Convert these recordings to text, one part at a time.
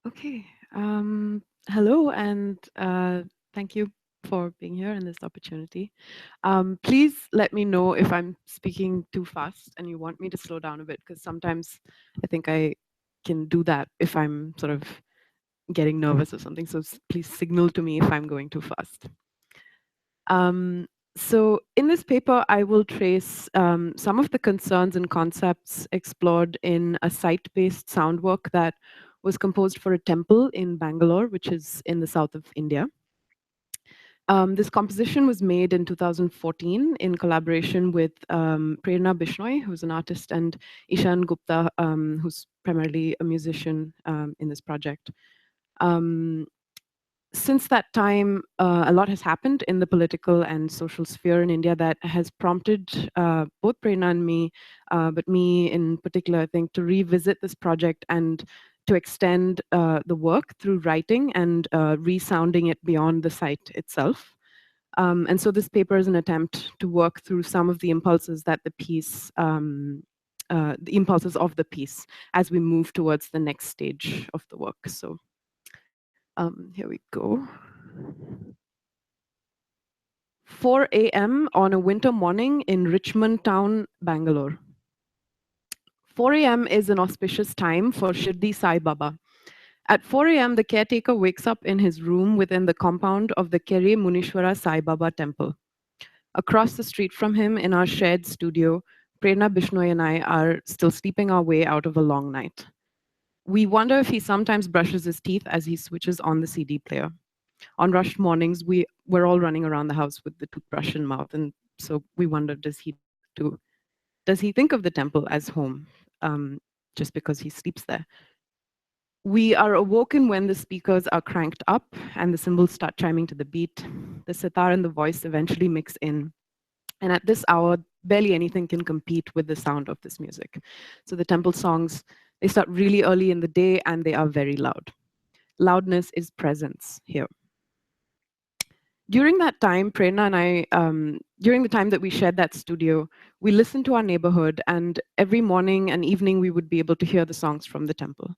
Okay. Hello, and thank you for being here and this opportunity. Please let me know if I'm speaking too fast and you want me to slow down a bit, because sometimes I think I can do that if I'm sort of getting nervous or something. So please signal to me if I'm going too fast. So in this paper, I will trace some of the concerns and concepts explored in a site-based sound work that was composed for a temple in Bangalore, which is in the south of India. This composition was made in 2014 in collaboration with Prerna Bishnoi, who's an artist, and Ishan Gupta, who's primarily a musician in this project. Since that time, a lot has happened in the political and social sphere in India that has prompted both Prerna and me, but me in particular, I think, to revisit this project and to extend the work through writing and resounding it beyond the site itself. And so this paper is an attempt to work through some of the impulses that the piece, the impulses of the piece as we move towards the next stage of the work. So here we go. 4 a.m. on a winter morning in Richmond Town, Bangalore. 4 a.m. is an auspicious time for Shirdi Sai Baba. At 4 a.m., the caretaker wakes up in his room within the compound of the Kere Munishwara Sai Baba temple. Across the street from him in our shared studio, Prerna Bishnoi and I are still sleeping our way out of a long night. We wonder if he sometimes brushes his teeth as he switches on the CD player. On rushed mornings, we're all running around the house with the toothbrush in mouth, and so we wonder, does he think of the temple as home, just because he sleeps there? We are awoken when the speakers are cranked up and the cymbals start chiming to the beat. The sitar and the voice eventually mix in. And at this hour, barely anything can compete with the sound of this music. So the temple songs, they start really early in the day and they are very loud. Loudness is presence here. During that time, Prerna and I, during the time that we shared that studio, we listened to our neighborhood, and every morning and evening we would be able to hear the songs from the temple.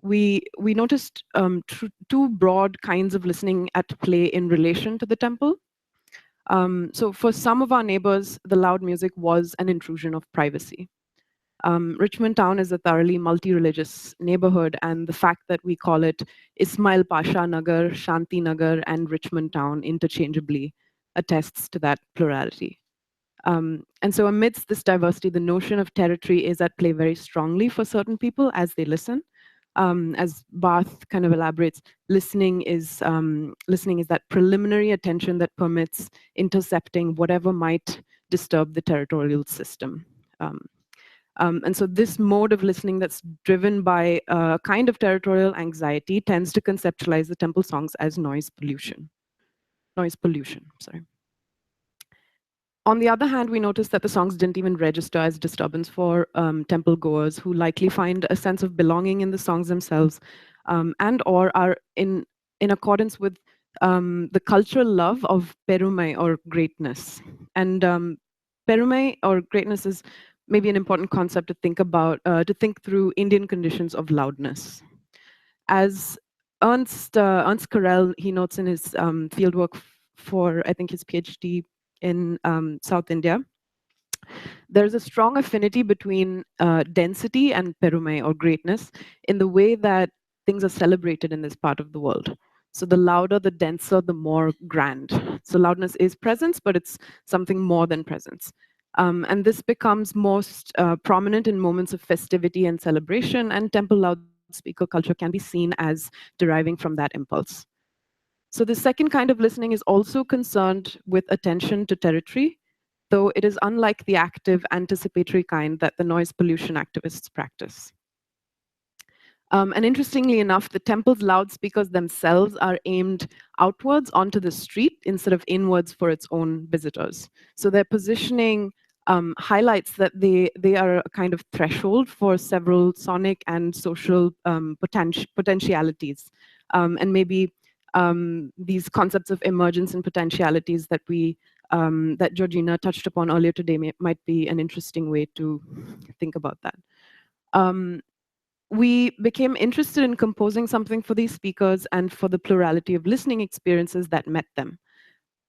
We noticed two broad kinds of listening at play in relation to the temple. So for some of our neighbors, the loud music was an intrusion of privacy. Richmond Town is a thoroughly multi-religious neighborhood, and the fact that we call it Ismail Pasha Nagar, Shanti Nagar, and Richmond Town interchangeably attests to that plurality. And so amidst this diversity, the notion of territory is at play very strongly for certain people as they listen. As Barth kind of elaborates, listening is that preliminary attention that permits intercepting whatever might disturb the territorial system. And so this mode of listening that's driven by a kind of territorial anxiety tends to conceptualize the temple songs as noise pollution. Noise pollution, sorry. On the other hand, we noticed that the songs didn't even register as disturbance for temple goers, who likely find a sense of belonging in the songs themselves, and or are in accordance with the cultural love of perumai, or greatness. And perumai, or greatness, is maybe an important concept to think about, to think through Indian conditions of loudness. As Ernst Karel, he notes in his fieldwork for, I think, his PhD in South India, there's a strong affinity between density and perumai, or greatness, in the way that things are celebrated in this part of the world. So the louder, the denser, the more grand. So loudness is presence, but it's something more than presence. And this becomes most prominent in moments of festivity and celebration, and temple loudspeaker culture can be seen as deriving from that impulse. So the second kind of listening is also concerned with attention to territory, though it is unlike the active anticipatory kind that the noise pollution activists practice. And interestingly enough, the temple's loudspeakers themselves are aimed outwards onto the street instead of inwards for its own visitors. So their positioning highlights that they are a kind of threshold for several sonic and social potentialities. And maybe these concepts of emergence and potentialities that we that Georgina touched upon earlier today might be an interesting way to think about that. We became interested in composing something for these speakers and for the plurality of listening experiences that met them.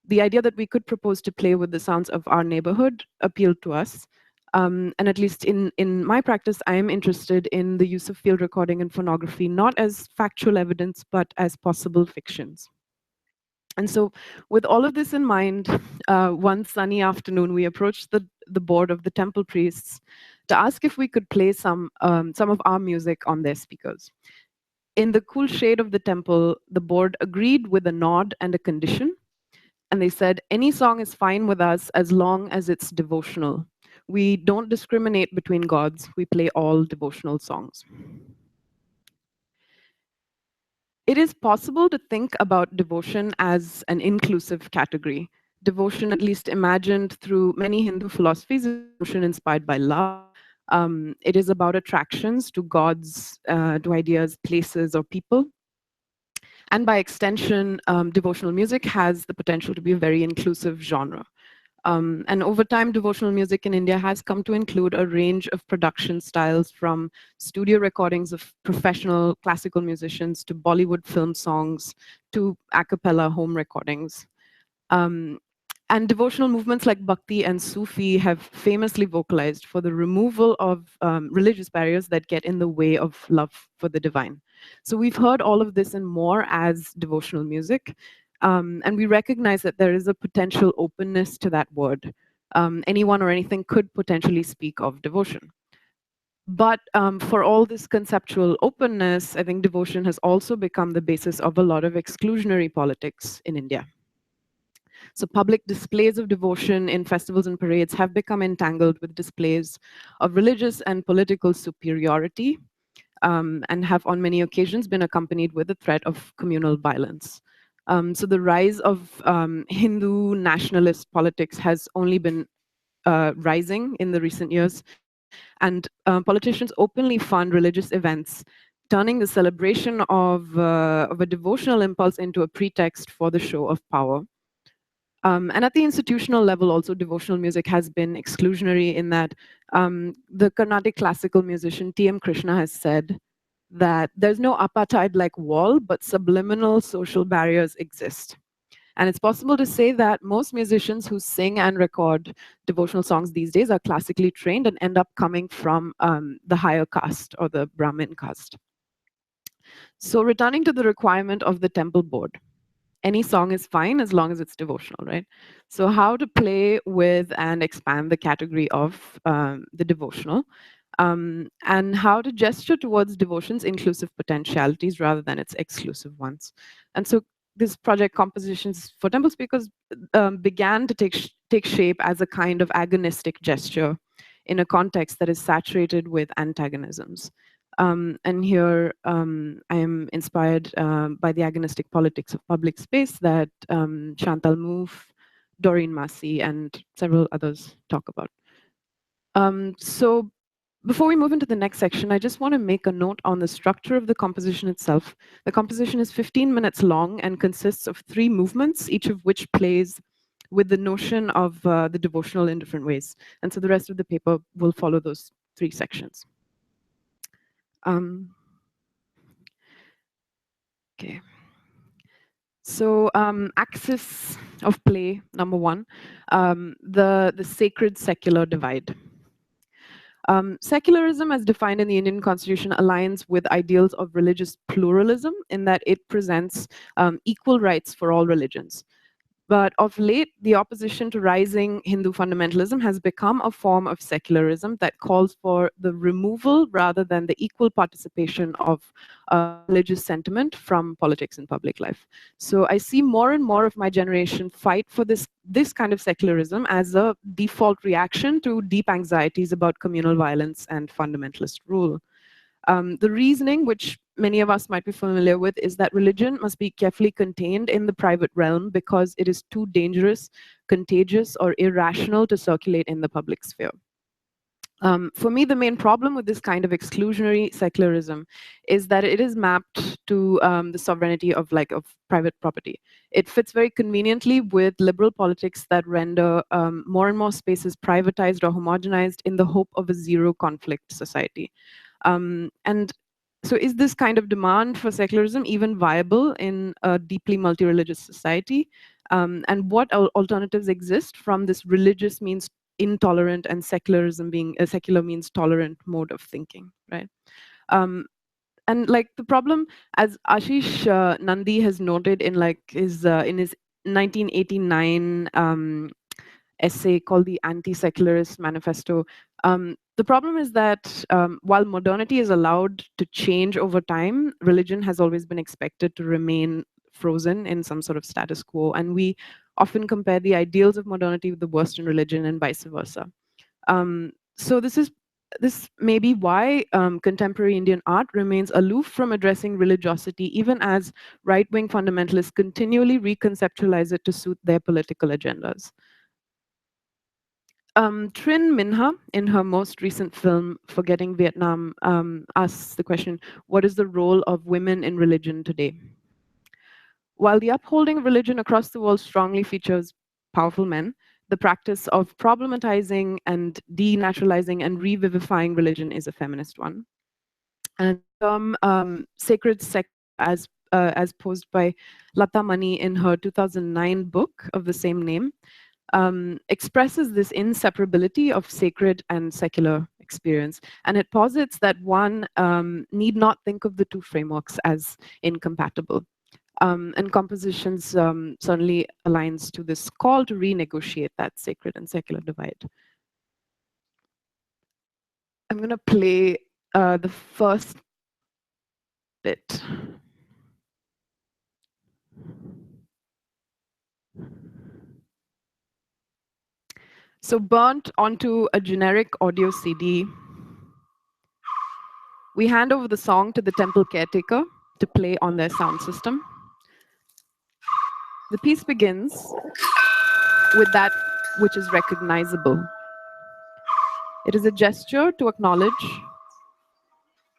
The idea that we could propose to play with the sounds of our neighborhood appealed to us. And at least in my practice, I am interested in the use of field recording and phonography, not as factual evidence, but as possible fictions. And so with all of this in mind, one sunny afternoon, we approached the board of the temple priests to ask if we could play some of our music on their speakers. In the cool shade of the temple, the board agreed with a nod and a condition. And they said, any song is fine with us as long as it's devotional. We don't discriminate between gods. We play all devotional songs. It is possible to think about devotion as an inclusive category. Devotion, at least imagined through many Hindu philosophies, is devotion inspired by love. It is about attractions to gods, to ideas, places, or people. And by extension, devotional music has the potential to be a very inclusive genre. And over time, devotional music in India has come to include a range of production styles, from studio recordings of professional classical musicians to Bollywood film songs to a cappella home recordings. And devotional movements like Bhakti and Sufi have famously vocalized for the removal of religious barriers that get in the way of love for the divine. So we've heard all of this and more as devotional music. And we recognize that there is a potential openness to that word. Anyone or anything could potentially speak of devotion. But for all this conceptual openness, I think devotion has also become the basis of a lot of exclusionary politics in India. So public displays of devotion in festivals and parades have become entangled with displays of religious and political superiority, and have on many occasions been accompanied with the threat of communal violence. So the rise of Hindu nationalist politics has only been rising in the recent years, and politicians openly fund religious events, turning the celebration of a devotional impulse into a pretext for the show of power. And at the institutional level, also, devotional music has been exclusionary in that the Carnatic classical musician T.M. Krishna has said that there's no apartheid-like wall, but subliminal social barriers exist. And it's possible to say that most musicians who sing and record devotional songs these days are classically trained and end up coming from the higher caste or the Brahmin caste. So returning to the requirement of the temple board, any song is fine as long as it's devotional, right? So how to play with and expand the category of the devotional, and how to gesture towards devotion's inclusive potentialities rather than its exclusive ones. And so this project, Compositions for Temple Speakers, began to take shape as a kind of agonistic gesture in a context that is saturated with antagonisms. And here I am inspired by the agonistic politics of public space that Chantal Mouffe, Doreen Massey, and several others talk about. So before we move into the next section, I just want to make a note on the structure of the composition itself. The composition is 15 minutes long and consists of 3 movements, each of which plays with the notion of the devotional in different ways. And so the rest of the paper will follow those 3 sections. Okay. So axis of play, number 1, the sacred secular divide. Secularism, as defined in the Indian Constitution, aligns with ideals of religious pluralism in that it presents equal rights for all religions. But of late, the opposition to rising Hindu fundamentalism has become a form of secularism that calls for the removal rather than the equal participation of religious sentiment from politics and public life. So I see more and more of my generation fight for this kind of secularism as a default reaction to deep anxieties about communal violence and fundamentalist rule. The reasoning, which many of us might be familiar with, is that religion must be carefully contained in the private realm because it is too dangerous, contagious, or irrational to circulate in the public sphere. For me, the main problem with this kind of exclusionary secularism is that it is mapped to the sovereignty of private property. It fits very conveniently with liberal politics that render more and more spaces privatized or homogenized in the hope of a zero conflict society. And so is this kind of demand for secularism even viable in a deeply multi-religious society? And what alternatives exist from this religious means intolerant and secularism being secular means tolerant mode of thinking, right? And like the problem, as Ashish Nandi has noted in in his 1989 essay called the Anti-Secularist Manifesto. The problem is that while modernity is allowed to change over time, religion has always been expected to remain frozen in some sort of status quo. And we often compare the ideals of modernity with the Western religion and vice versa. So this may be why contemporary Indian art remains aloof from addressing religiosity, even as right-wing fundamentalists continually reconceptualize it to suit their political agendas. Trinh Minh, in her most recent film, Forgetting Vietnam, asks the question, what is the role of women in religion today? While the upholding of religion across the world strongly features powerful men, the practice of problematizing and denaturalizing and revivifying religion is a feminist one. And sacred sect as posed by Lata Mani in her 2009 book of the same name, expresses this inseparability of sacred and secular experience. And it posits that one need not think of the two frameworks as incompatible. And compositions certainly aligns to this call to renegotiate that sacred and secular divide. I'm going to play the first bit. So burnt onto a generic audio CD, we hand over the song to the temple caretaker to play on their sound system. The piece begins with that which is recognizable. It is a gesture to acknowledge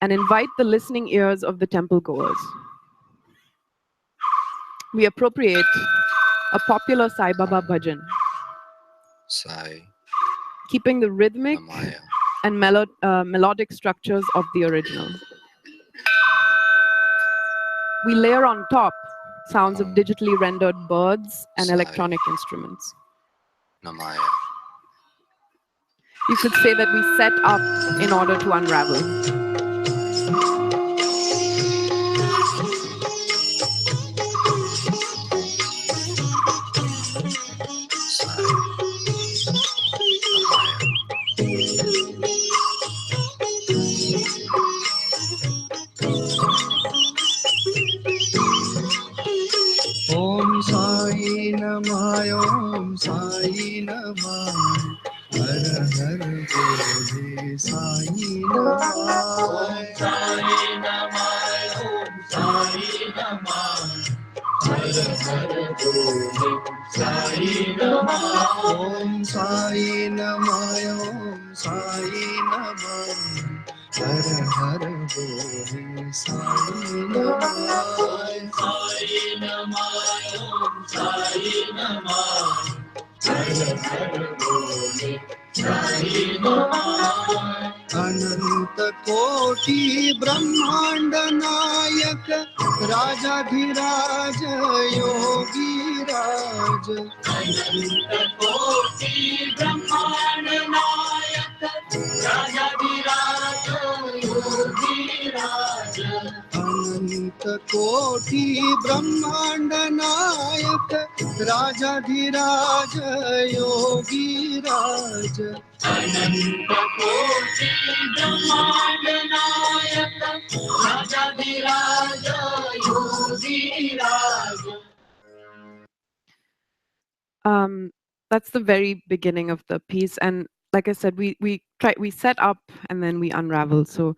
and invite the listening ears of the temple goers. We appropriate a popular Sai Baba bhajan, Sai, keeping the rhythmic Namaya, and melodic structures of the original. We layer on top sounds of digitally rendered birds and Sai, electronic instruments. Namaya, You could say that we set up in order to unravel. Sai, Namaya. Om Sai Namaya, Om Sai Namaya, Har Har Bole Sai Namaya. Sai Namaya, Om Sai Namaya, Har Har Bole Sai Namaya. Om Sai Namaya, Om Sai Namaya, Har Har Bole Sai Namaya. Sai Namaya, Om Sai Namaya, Har Har Bole Sai Namaya. अनंत कोटि ब्रह्मांड नायक राजाधिराज योगी राज अनंत कोटि ब्रह्मांड नायक राजाधिराज योगी राज अनंत कोटि ब्रह्मांड नायक राजाधिराज योगी राज अनंत कोटि ब्रह्मांड नायक राजाधिराज योगी राज. That's the very beginning of the piece, and like I said, we set up and then we unravel. So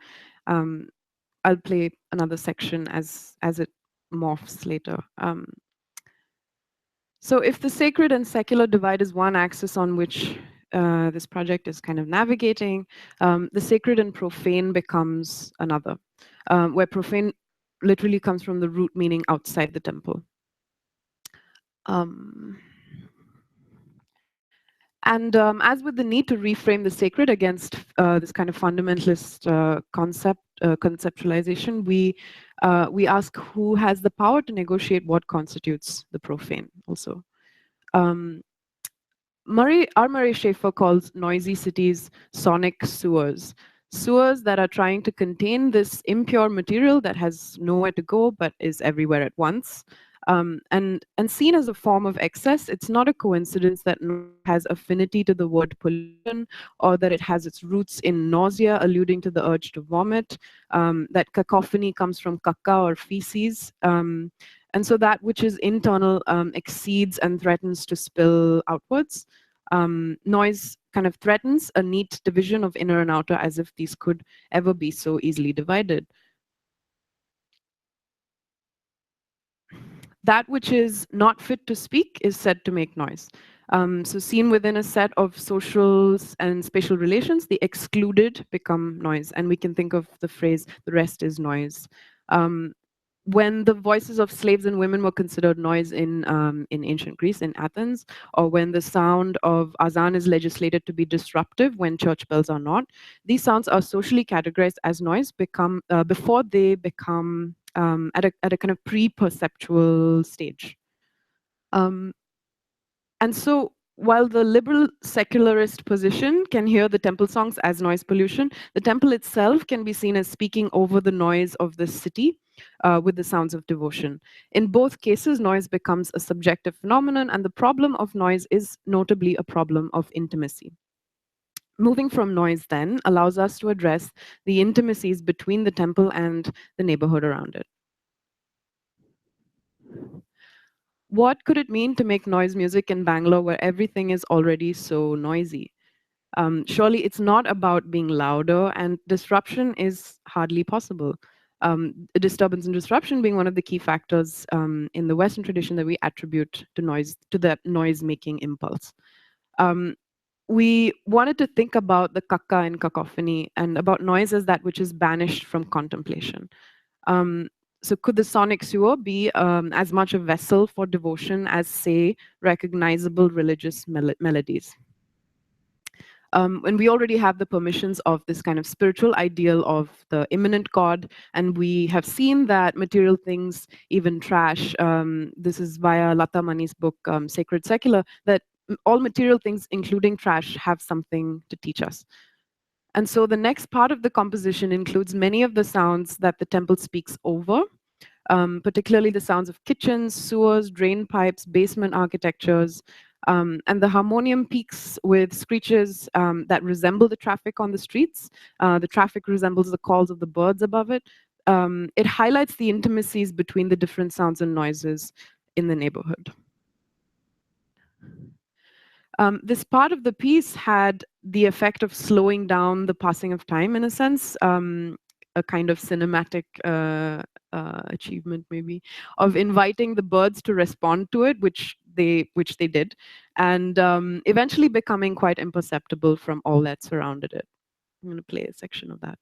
I'll play another section as it morphs later. So if the sacred and secular divide is one axis on which this project is kind of navigating, the sacred and profane becomes another, where profane literally comes from the root meaning outside the temple. And as with the need to reframe the sacred against this kind of fundamentalist conceptualization, we ask who has the power to negotiate what constitutes the profane also. R. Murray Schafer calls noisy cities sonic sewers. Sewers that are trying to contain this impure material that has nowhere to go but is everywhere at once. And seen as a form of excess, it's not a coincidence that has affinity to the word pollution, or that it has its roots in nausea, alluding to the urge to vomit, that cacophony comes from caca or feces. And so that which is internal exceeds and threatens to spill outwards. Noise kind of threatens a neat division of inner and outer, as if these could ever be so easily divided. That which is not fit to speak is said to make noise. So seen within a set of social and spatial relations, the excluded become noise. And we can think of the phrase, the rest is noise. When the voices of slaves and women were considered noise in ancient Greece, in Athens, or when the sound of azan is legislated to be disruptive when church bells are not, these sounds are socially categorized as noise before they become at a kind of pre-perceptual stage. And so while the liberal secularist position can hear the temple songs as noise pollution, the temple itself can be seen as speaking over the noise of the city with the sounds of devotion. In both cases, noise becomes a subjective phenomenon, and the problem of noise is notably a problem of intimacy. Moving from noise then allows us to address the intimacies between the temple and the neighborhood around it. What could it mean to make noise music in Bangalore where everything is already so noisy? Surely it's not about being louder, and disruption is hardly possible. Disturbance and disruption being one of the key factors in the Western tradition that we attribute to noise, to that noise-making impulse. We wanted to think about the kaka and cacophony and about noise as that which is banished from contemplation. So could the sonic sewer be as much a vessel for devotion as, say, recognizable religious melodies? And we already have the permissions of this kind of spiritual ideal of the immanent God, and we have seen that material things, even trash, this is via Lata Mani's book, Sacred Secular, that all material things, including trash, have something to teach us. And so the next part of the composition includes many of the sounds that the temple speaks over, particularly the sounds of kitchens, sewers, drain pipes, basement architectures, and the harmonium peaks with screeches that resemble the traffic on the streets. The traffic resembles the calls of the birds above it. It highlights the intimacies between the different sounds and noises in the neighborhood. This part of the piece had the effect of slowing down the passing of time, in a sense, a kind of cinematic achievement, maybe, of inviting the birds to respond to it, which they did, and eventually becoming quite imperceptible from all that surrounded it. I'm going to play a section of that.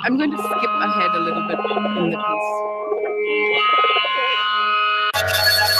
I'm going to skip ahead a little bit in the piece.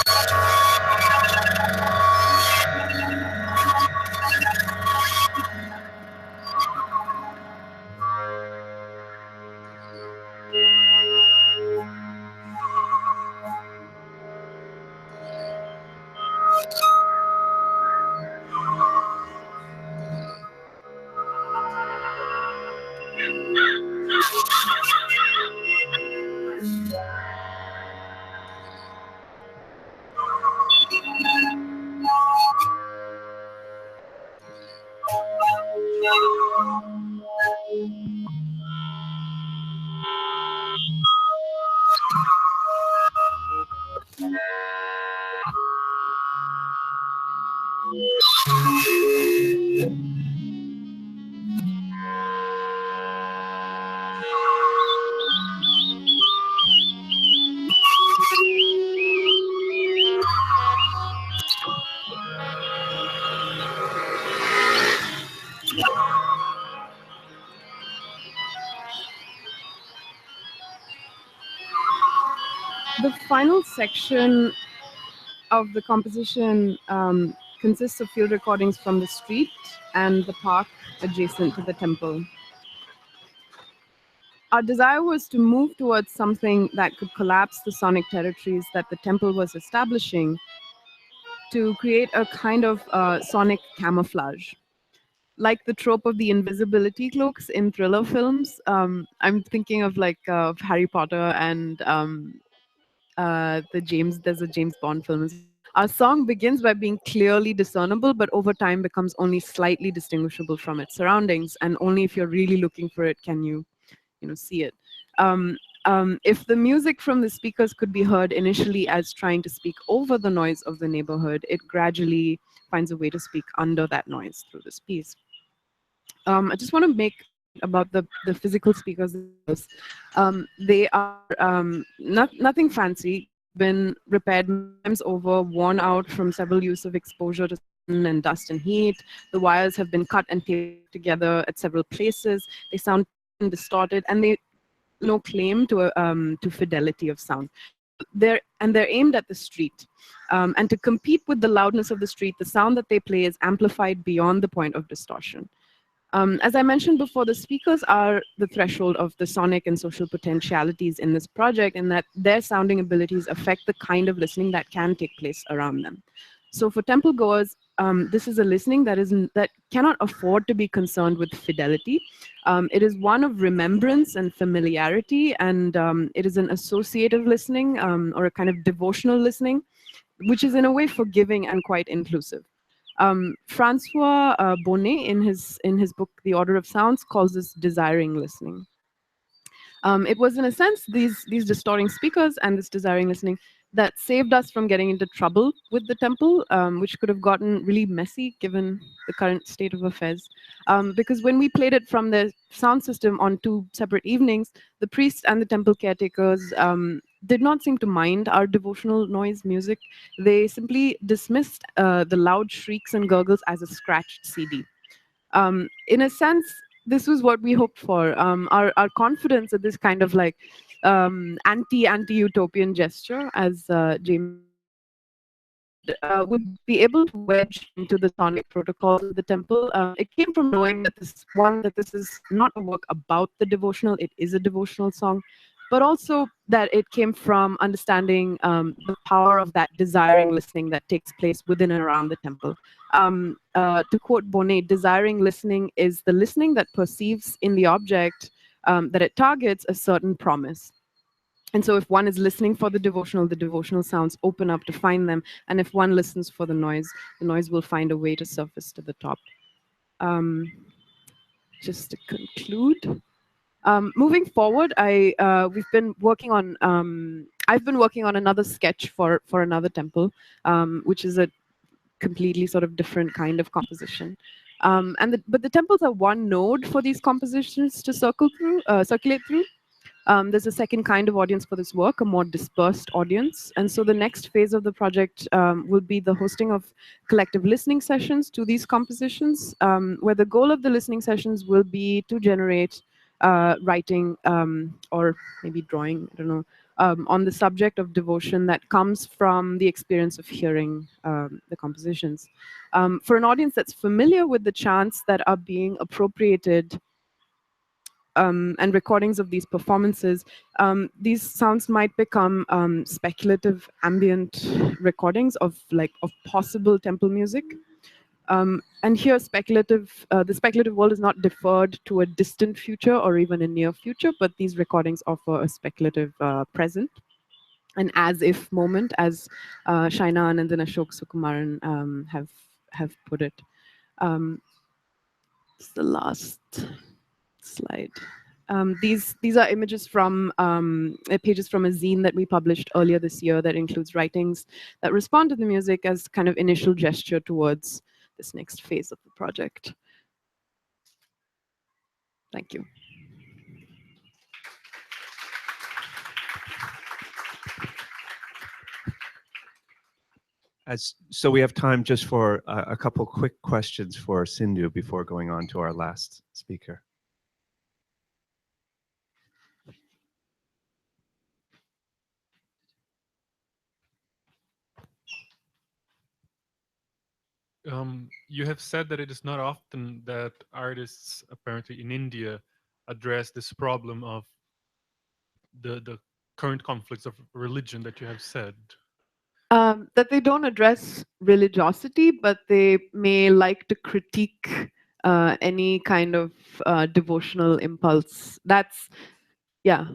The final section of the composition consists of field recordings from the street and the park adjacent to the temple. Our desire was to move towards something that could collapse the sonic territories that the temple was establishing to create a kind of sonic camouflage. Like the trope of the invisibility cloaks in thriller films, I'm thinking of like Harry Potter and there's a James Bond film. Our song begins by being clearly discernible, but over time becomes only slightly distinguishable from its surroundings, and only if you're really looking for it can you see it. Um, if the music from the speakers could be heard initially as trying to speak over the noise of the neighborhood, it gradually finds a way to speak under that noise through this piece. I just want to make about the physical speakers. They are nothing fancy, been repaired times over, worn out from several use of exposure to sun and dust and heat. The wires have been cut and taped together at several places. They sound distorted, and they no claim to fidelity of sound. They're aimed at the street, and to compete with the loudness of the street, the sound that they play is amplified beyond the point of distortion. As I mentioned before, the speakers are the threshold of the sonic and social potentialities in this project, in that their sounding abilities affect the kind of listening that can take place around them. So for temple goers, this is a listening that cannot afford to be concerned with fidelity. It is one of remembrance and familiarity, and it is an associative listening, or a kind of devotional listening, which is in a way forgiving and quite inclusive. Francois Bonnet, in his book The Order of Sounds, calls this desiring listening. It was, in a sense, these distorting speakers and this desiring listening that saved us from getting into trouble with the temple, which could have gotten really messy given the current state of affairs. Because when we played it from the sound system on 2 separate evenings, the priests and the temple caretakers did not seem to mind our devotional noise music. They simply dismissed the loud shrieks and gurgles as a scratched CD. In a sense, this was what we hoped for. Our confidence at this kind of like anti-utopian gesture, as James would be able to wedge into the sonic protocols of the temple. It came from knowing that this is not a work about the devotional, it is a devotional song, but also that it came from understanding the power of that desiring listening that takes place within and around the temple. To quote Bonnet, desiring listening is the listening that perceives in the object that it targets a certain promise. And so if one is listening for the devotional sounds open up to find them. And if one listens for the noise will find a way to surface to the top. Just to conclude, moving forward, we've been working on, I've been working on another sketch for another temple, which is a completely sort of different kind of composition. But the temples are one node for these compositions to circulate through. There's a second kind of audience for this work, a more dispersed audience. And so the next phase of the project will be the hosting of collective listening sessions to these compositions, where the goal of the listening sessions will be to generate writing or maybe drawing, I don't know, on the subject of devotion that comes from the experience of hearing the compositions. For an audience that's familiar with the chants that are being appropriated and recordings of these performances, these sounds might become speculative ambient recordings of possible temple music. And here, the speculative world is not deferred to a distant future or even a near future, but these recordings offer a speculative present, an as-if moment, as Shaina Anand and Ashok Sukumaran have put it. It's the last slide. These are images from pages from a zine that we published earlier this year that includes writings that respond to the music as kind of initial gesture towards this next phase of the project. Thank you. So we have time just for a couple quick questions for Sindhu before going on to our last speaker. You have said that it is not often that artists, apparently in India, address this problem of the current conflicts of religion that you have said. That they don't address religiosity, but they may like to critique any kind of devotional impulse. That's, yeah.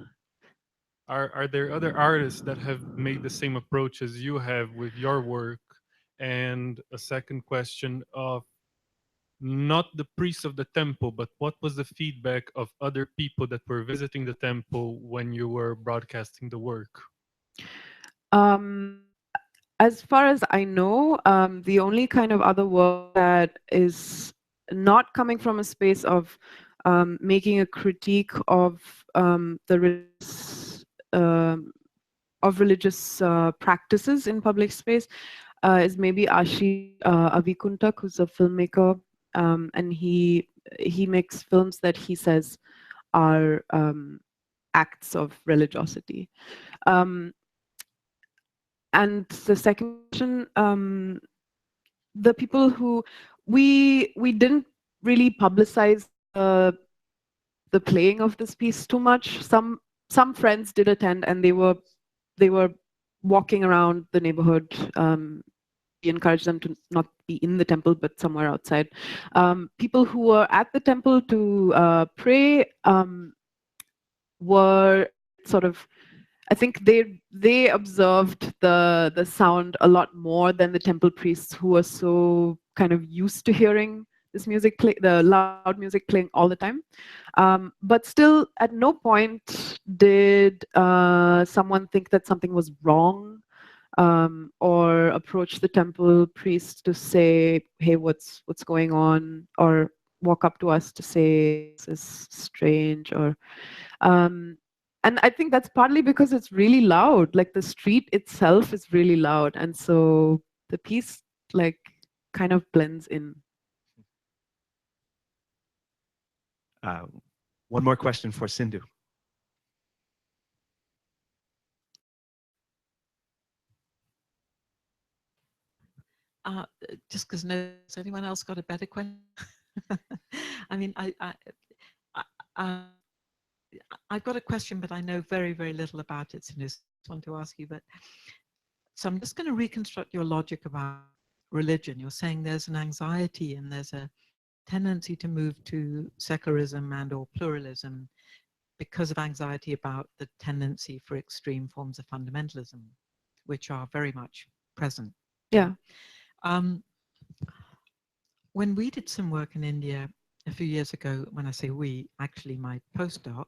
Are there other artists that have made the same approach as you have with your work? And a second question of not the priests of the temple, but what was the feedback of other people that were visiting the temple when you were broadcasting the work? Um, as far as I know, the only kind of other work that is not coming from a space of making a critique of religious practices in public space is maybe Ashi Avikuntak, who's a filmmaker, and he makes films that he says are acts of religiosity. And the second question, the people who we didn't really publicize the playing of this piece too much. Some friends did attend, and they were walking around the neighborhood. We encouraged them to not be in the temple, but somewhere outside. People who were at the temple to pray were sort of, I think they observed the sound a lot more than the temple priests, who were so kind of used to hearing this music play, the loud music playing all the time. But still, at no point did someone think that something was wrong, or approach the temple priest to say, "Hey, what's going on?" or walk up to us to say, "This is strange," or and I think that's partly because it's really loud. Like the street itself is really loud, and so the piece like kind of blends in. One more question for Sindhu. Just because has anyone else got a better question? I mean, I've got a question, but I know very, very little about it, so I just want to ask you. But so I'm just going to reconstruct your logic about religion. You're saying there's an anxiety and there's a tendency to move to secularism and or pluralism because of anxiety about the tendency for extreme forms of fundamentalism, which are very much present. Yeah. When we did some work in India a few years ago, when I say we, actually my postdoc,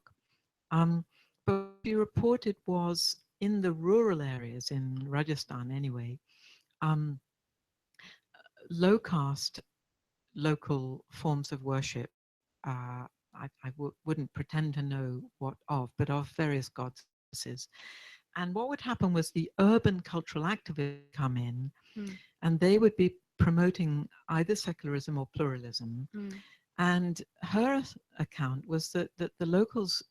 but what we reported was in the rural areas in Rajasthan anyway, low caste local forms of worship, I wouldn't pretend to know what of, but of various goddesses. And what would happen was the urban cultural activists come in, and they would be promoting either secularism or pluralism. And her account was that the locals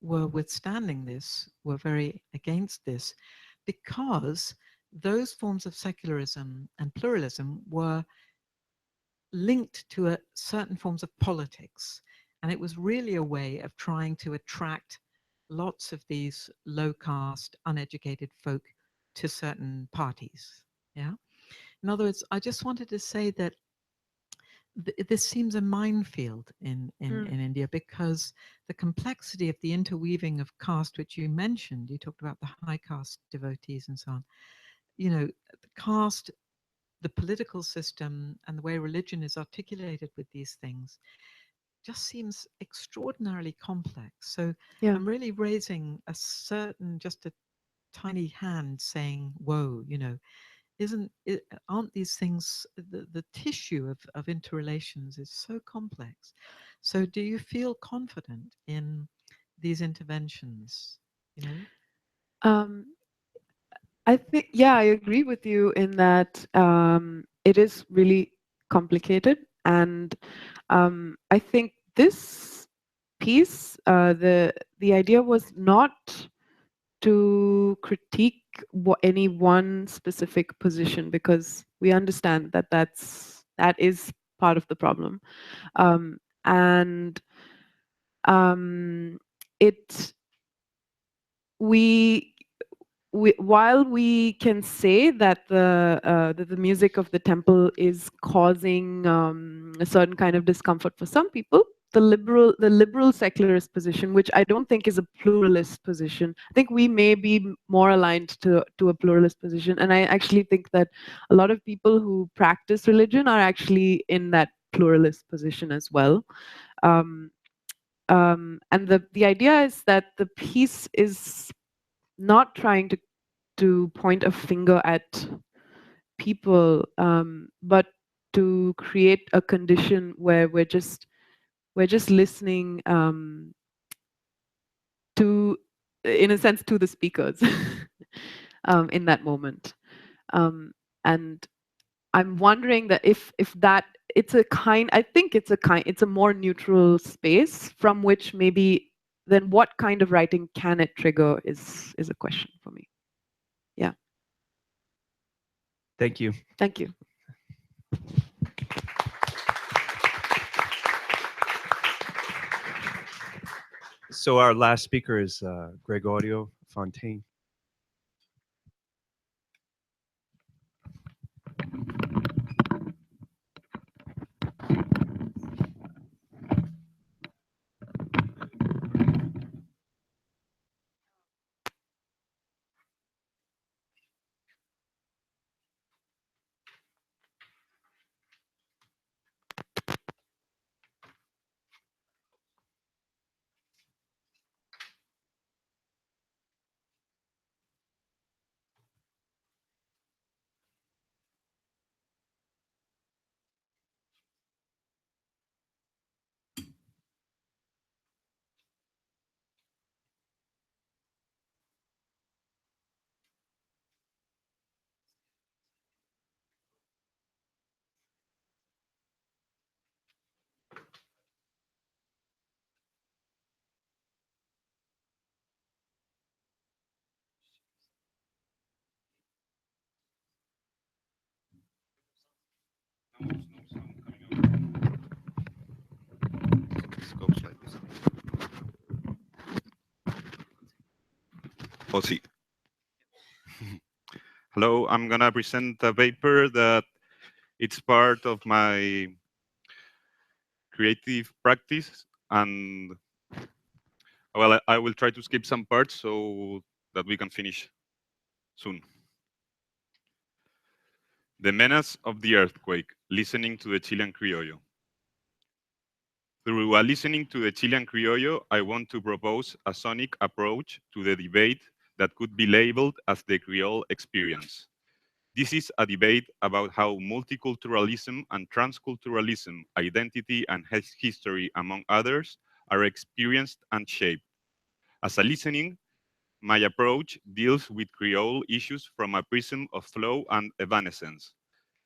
were withstanding this, were very against this, because those forms of secularism and pluralism were linked to certain forms of politics. And it was really a way of trying to attract lots of these low caste, uneducated folk to certain parties. Yeah. In other words, I just wanted to say that this seems a minefield in India, because the complexity of the interweaving of caste, which you mentioned, you talked about the high caste devotees and so on, you know, the caste, the political system, and the way religion is articulated with these things just seems extraordinarily complex. So yeah. I'm really raising a certain, just a tiny hand saying, whoa, you know, aren't these things, the tissue of interrelations is so complex. So do you feel confident in these interventions, you know? I think, yeah, I agree with you in that it is really complicated. And I think this piece, the idea was not to critique any one specific position, because we understand that that is part of the problem. And it we while we can say that the music of the temple is causing a certain kind of discomfort for some people, the liberal secularist position, which I don't think is a pluralist position. I think we may be more aligned to a pluralist position, and I actually think that a lot of people who practice religion are actually in that pluralist position as well. And the idea is that the piece is not trying to point a finger at people, but to create a condition where we're just listening to, in a sense, to the speakers in that moment. And I'm wondering that if that it's a kind, I think it's a more neutral space from which maybe then what kind of writing can it trigger is a question for me. Yeah. Thank you. Thank you. So our last speaker is Gregorio Fontaine. Goes like this. Oh, see. Hello, I'm gonna present a paper that it's part of my creative practice, and well, I will try to skip some parts so that we can finish soon. The menace of the earthquake, listening to the Chilean criollo. Through listening to the Chilean criollo, I want to propose a sonic approach to the debate that could be labeled as the Creole experience. This is a debate about how multiculturalism and transculturalism, identity and history, among others, are experienced and shaped. As a listening, my approach deals with Creole issues from a prism of flow and evanescence.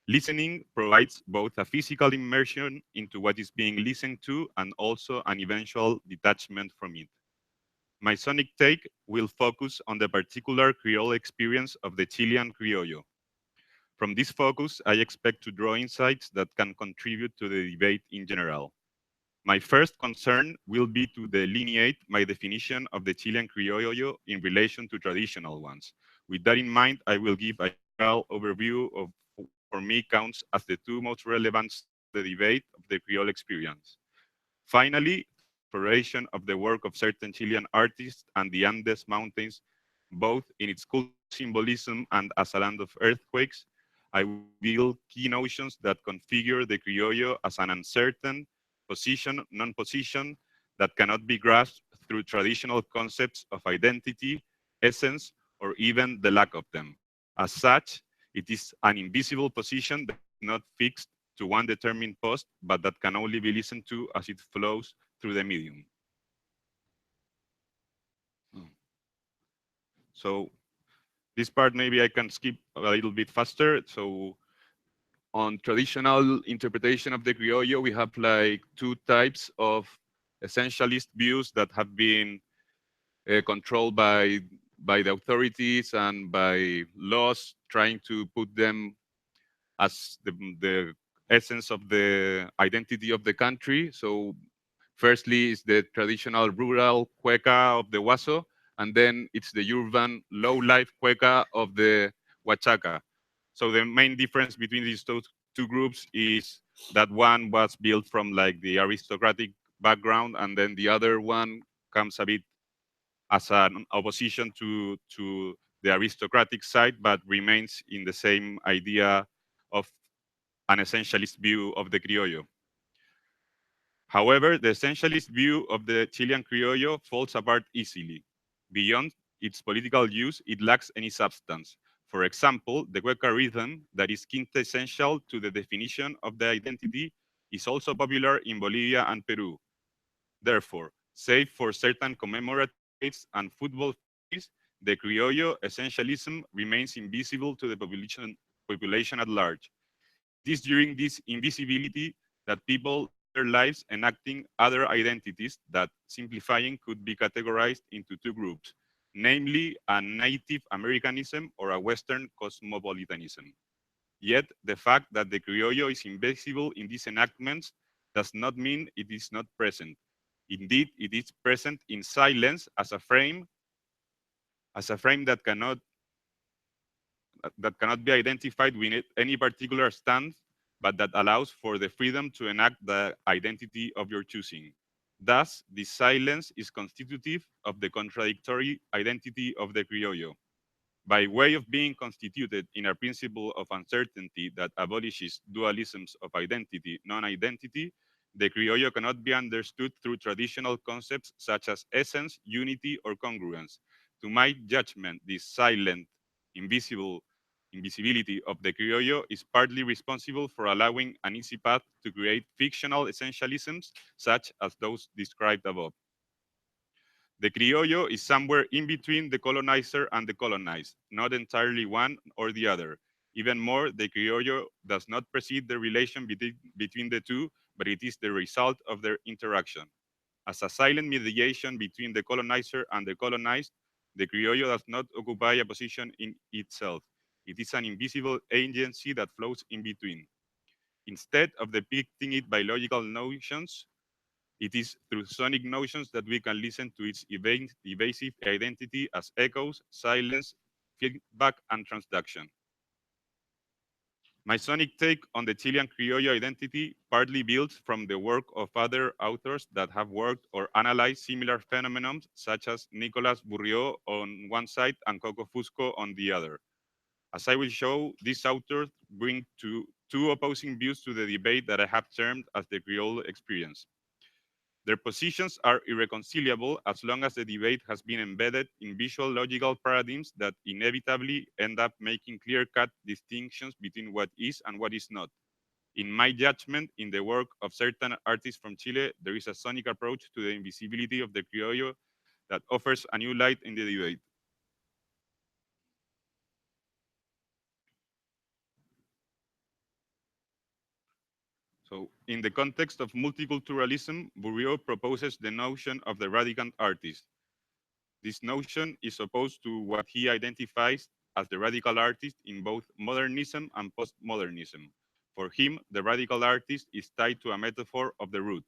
Listening provides both a physical immersion into what is being listened to and also an eventual detachment from it. My sonic take will focus on the particular Creole experience of the Chilean criollo. From this focus, I expect to draw insights that can contribute to the debate in general. My first concern will be to delineate my definition of the Chilean criollo in relation to traditional ones. With that in mind, I will give a general overview of what for me counts as the two most relevant the debate of the Creole experience. Finally, exploration of the work of certain Chilean artists and the Andes Mountains, both in its cultural symbolism and as a land of earthquakes, I will reveal key notions that configure the criollo as an uncertain position, non-position that cannot be grasped through traditional concepts of identity, essence, or even the lack of them. As such, it is an invisible position that is not fixed to one determined post, but that can only be listened to as it flows through the medium. So this part maybe I can skip a little bit faster. So on traditional interpretation of the criollo, we have like two types of essentialist views that have been controlled by by the authorities and by laws trying to put them as the essence of the identity of the country. So firstly is the traditional rural cueca of the Huaso, and then it's the urban low-life cueca of the Huachaca. So the main difference between these two groups is that one was built from like the aristocratic background, and then the other one comes a bit as an opposition to the aristocratic side, but remains in the same idea of an essentialist view of the criollo. However, the essentialist view of the Chilean criollo falls apart easily. Beyond its political use, it lacks any substance. For example, the Cueca rhythm, that is quintessential to the definition of the identity, is also popular in Bolivia and Peru. Therefore, save for certain commemorative dates and football festivities, the criollo essentialism remains invisible to the population at large. It is during this invisibility that people live their lives enacting other identities that, simplifying, could be categorized into two groups, namely a Native Americanism or a Western cosmopolitanism. Yet, the fact that the criollo is invisible in these enactments does not mean it is not present. Indeed, it is present in silence as a frame that cannot be identified with any particular stance, but that allows for the freedom to enact the identity of your choosing. Thus, this silence is constitutive of the contradictory identity of the criollo. By way of being constituted in a principle of uncertainty that abolishes dualisms of identity, non-identity, the criollo cannot be understood through traditional concepts such as essence, unity, or congruence. To my judgment, this silent, invisibility of the criollo is partly responsible for allowing an easy path to create fictional essentialisms such as those described above. The criollo is somewhere in between the colonizer and the colonized, not entirely one or the other. Even more, the criollo does not precede the relation between the two, but it is the result of their interaction. As a silent mediation between the colonizer and the colonized, the criollo does not occupy a position in itself. It is an invisible agency that flows in between. Instead of depicting it by logical notions, it is through sonic notions that we can listen to its evasive identity as echoes, silence, feedback, and transduction. My sonic take on the Chilean criollo identity partly builds from the work of other authors that have worked or analyzed similar phenomena, such as Nicolas Bourriaud on one side and Coco Fusco on the other. As I will show, these authors bring two opposing views to the debate that I have termed as the Creole experience. Their positions are irreconcilable as long as the debate has been embedded in visual logical paradigms that inevitably end up making clear-cut distinctions between what is and what is not. In my judgment, in the work of certain artists from Chile, there is a sonic approach to the invisibility of the criollo that offers a new light in the debate. So, in the context of multiculturalism, Bourriaud proposes the notion of the radicant artist. This notion is opposed to what he identifies as the radical artist in both modernism and postmodernism. For him, the radical artist is tied to a metaphor of the root.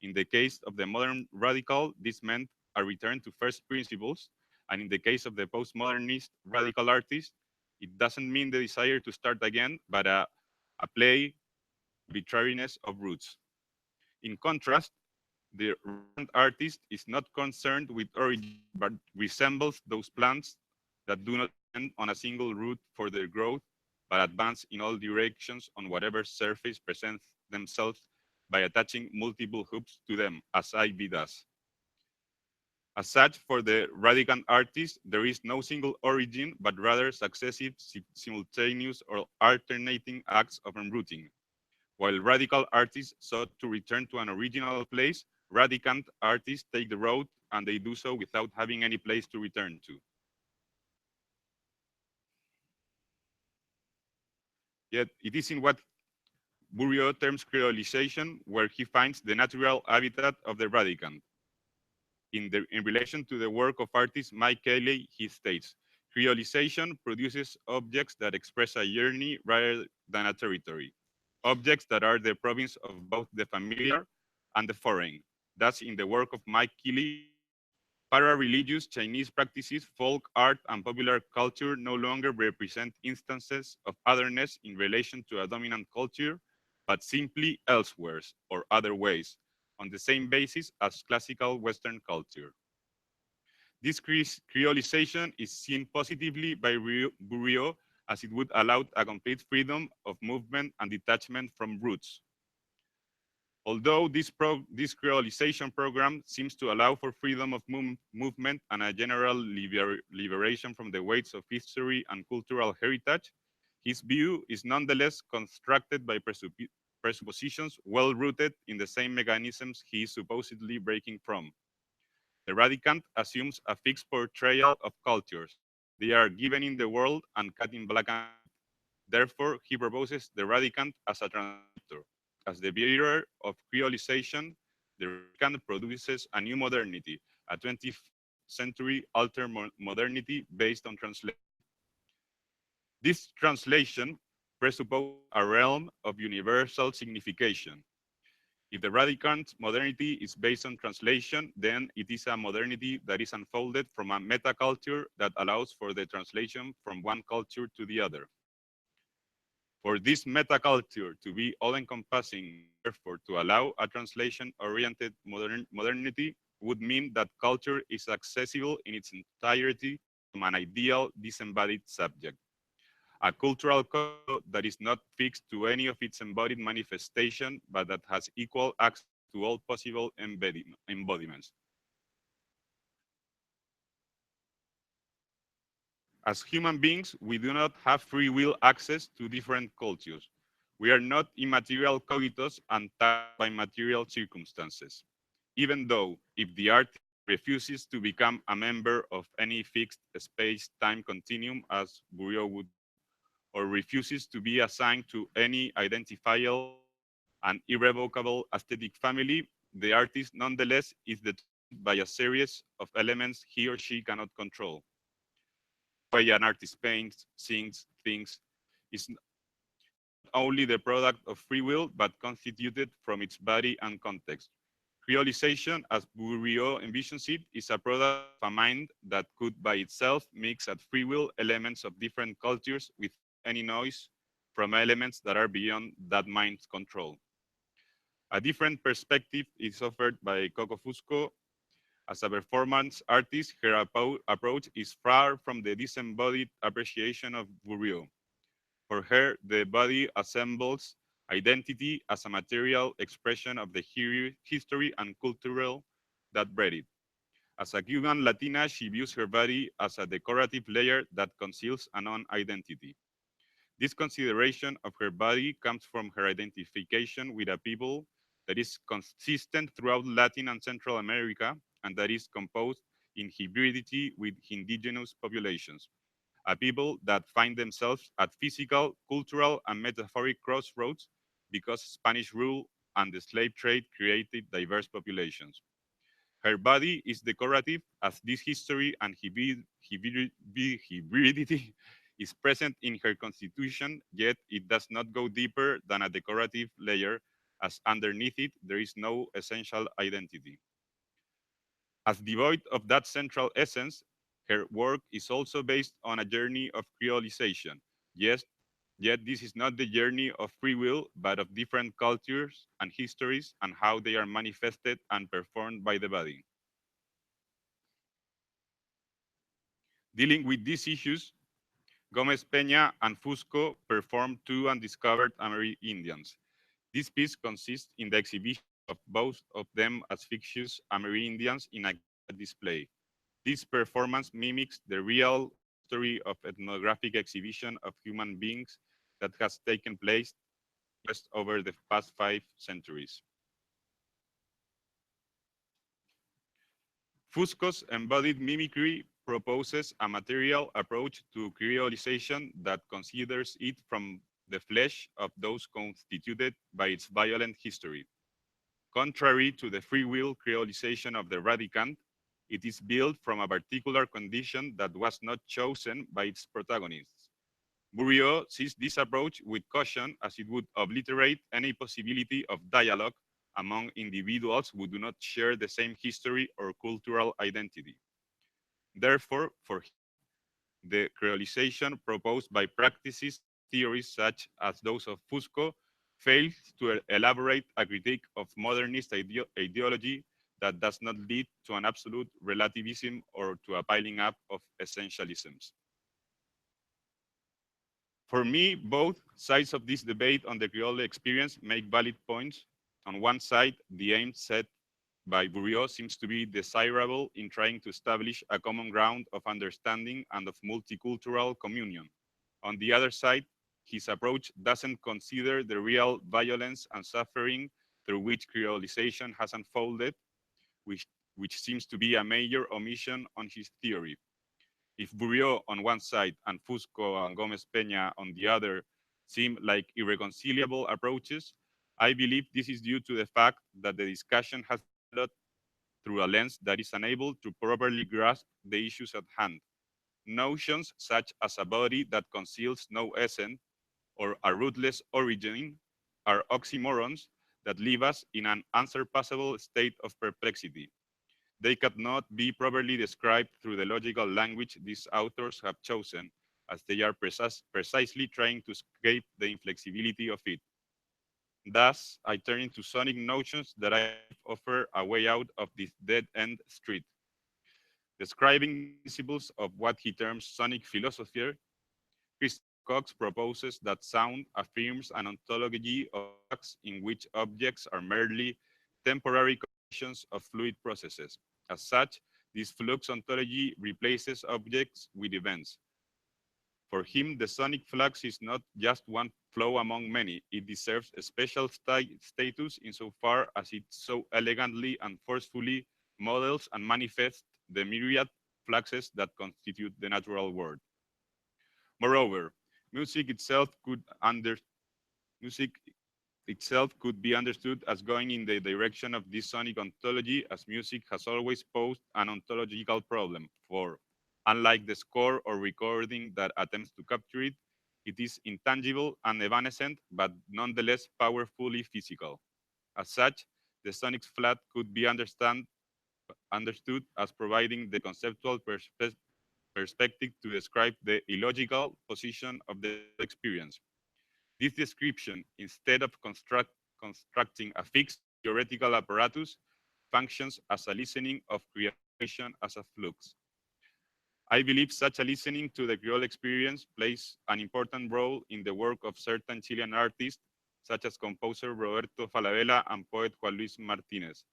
In the case of the modern radical, this meant a return to first principles, and in the case of the postmodernist radical artist, it doesn't mean the desire to start again, but a play arbitrariness of roots. In contrast, the recent artist is not concerned with origin, but resembles those plants that do not depend on a single root for their growth, but advance in all directions on whatever surface presents themselves by attaching multiple hoops to them, as Ivy does. As such, for the radical artist, there is no single origin, but rather successive, simultaneous, or alternating acts of enrooting. While radical artists sought to return to an original place, radicant artists take the road, and they do so without having any place to return to. Yet it is in what Bourriaud terms creolization where he finds the natural habitat of the radicant. In relation to the work of artist Mike Kelly, he states, creolization produces objects that express a journey rather than a territory, objects that are the province of both the familiar and the foreign. Thus, in the work of Mike Kelly, para-religious Chinese practices, folk art, and popular culture no longer represent instances of otherness in relation to a dominant culture, but simply elsewhere or other ways, on the same basis as classical Western culture. This creolization is seen positively by Bourriaud, as it would allow a complete freedom of movement and detachment from roots. Although this creolization program seems to allow for freedom of movement and a general liberation from the weights of history and cultural heritage, his view is nonetheless constructed by presuppositions well rooted in the same mechanisms he is supposedly breaking from. The radicant assumes a fixed portrayal of cultures. They are given in the world and cut in black and white. Therefore, he proposes the radicant as a transcriptor. As the bearer of creolization, the radicant produces a new modernity, a 20th century alter modernity based on translation. This translation presupposes a realm of universal signification. If the radicant modernity is based on translation, then it is a modernity that is unfolded from a metaculture that allows for the translation from one culture to the other. For this metaculture to be all-encompassing, therefore to allow a translation-oriented modernity would mean that culture is accessible in its entirety from an ideal disembodied subject. A cultural code that is not fixed to any of its embodied manifestation, but that has equal access to all possible embodiments. As human beings, we do not have free will access to different cultures. We are not immaterial cogitos and tagged by material circumstances. Even though, if the artist refuses to become a member of any fixed space-time continuum, as Bourriaud would, or refuses to be assigned to any identifiable and irrevocable aesthetic family, the artist nonetheless is determined by a series of elements he or she cannot control. The way an artist paints, sings, thinks is not only the product of free will, but constituted from its body and context. Creolization, as Bourriaud envisions it, is a product of a mind that could by itself mix at free will elements of different cultures with any noise from elements that are beyond that mind's control. A different perspective is offered by Coco Fusco. As a performance artist, her approach is far from the disembodied appreciation of Bourriaud. For her, the body assembles identity as a material expression of the history and cultural that bred it. As a Cuban Latina, she views her body as a decorative layer that conceals a known identity. This consideration of her body comes from her identification with a people that is consistent throughout Latin and Central America and that is composed in hybridity with indigenous populations, a people that find themselves at physical, cultural, and metaphoric crossroads because Spanish rule and the slave trade created diverse populations. Her body is decorative as this history and hybridity is present in her constitution, yet it does not go deeper than a decorative layer, as underneath it there is no essential identity. As devoid of that central essence, her work is also based on a journey of creolization. Yes, yet this is not the journey of free will, but of different cultures and histories and how they are manifested and performed by the body. Dealing with these issues, Gomez Peña and Fusco performed two undiscovered Amerindians. This piece consists in the exhibition of both of them as fictitious Amerindians in a display. This performance mimics the real story of ethnographic exhibition of human beings that has taken place just over the past 5 centuries. Fusco's embodied mimicry proposes a material approach to creolization that considers it from the flesh of those constituted by its violent history. Contrary to the free will creolization of the radicant, it is built from a particular condition that was not chosen by its protagonists. Bourriaud sees this approach with caution as it would obliterate any possibility of dialogue among individuals who do not share the same history or cultural identity. Therefore, for him, the creolization proposed by practices theories such as those of Fusco fails to elaborate a critique of modernist ideology that does not lead to an absolute relativism or to a piling up of essentialisms. For me, both sides of this debate on the Creole experience make valid points. On one side, the aim set by Bourriaud seems to be desirable in trying to establish a common ground of understanding and of multicultural communion. On the other side, his approach doesn't consider the real violence and suffering through which creolization has unfolded, which seems to be a major omission on his theory. If Bourriaud on one side and Fusco and Gomez Peña on the other seem like irreconcilable approaches, I believe this is due to the fact that the discussion has developed through a lens that is unable to properly grasp the issues at hand. Notions such as a body that conceals no essence or a rootless origin are oxymorons that leave us in an unsurpassable state of perplexity. They cannot be properly described through the logical language these authors have chosen, as they are precisely trying to escape the inflexibility of it. Thus, I turn into sonic notions that I offer a way out of this dead-end street. Describing principles of what he terms sonic philosophy, Christopher Cox proposes that sound affirms an ontology of facts in which objects are merely temporary conditions of fluid processes. As such, this flux ontology replaces objects with events. For him, the sonic flux is not just one flow among many. It deserves a special status insofar as it so elegantly and forcefully models and manifests the myriad fluxes that constitute the natural world. Moreover, music itself could be understood as going in the direction of this sonic ontology, as music has always posed an ontological problem. For unlike the score or recording that attempts to capture it, it is intangible and evanescent, but nonetheless powerfully physical. As such, the sonic flat could be understood as providing the conceptual perspective to describe the illogical position of the experience. This description, instead of constructing a fixed theoretical apparatus, functions as a listening of creation as a flux. I believe such a listening to the Creole experience plays an important role in the work of certain Chilean artists, such as composer Roberto Falabella and poet Juan Luis Martinez.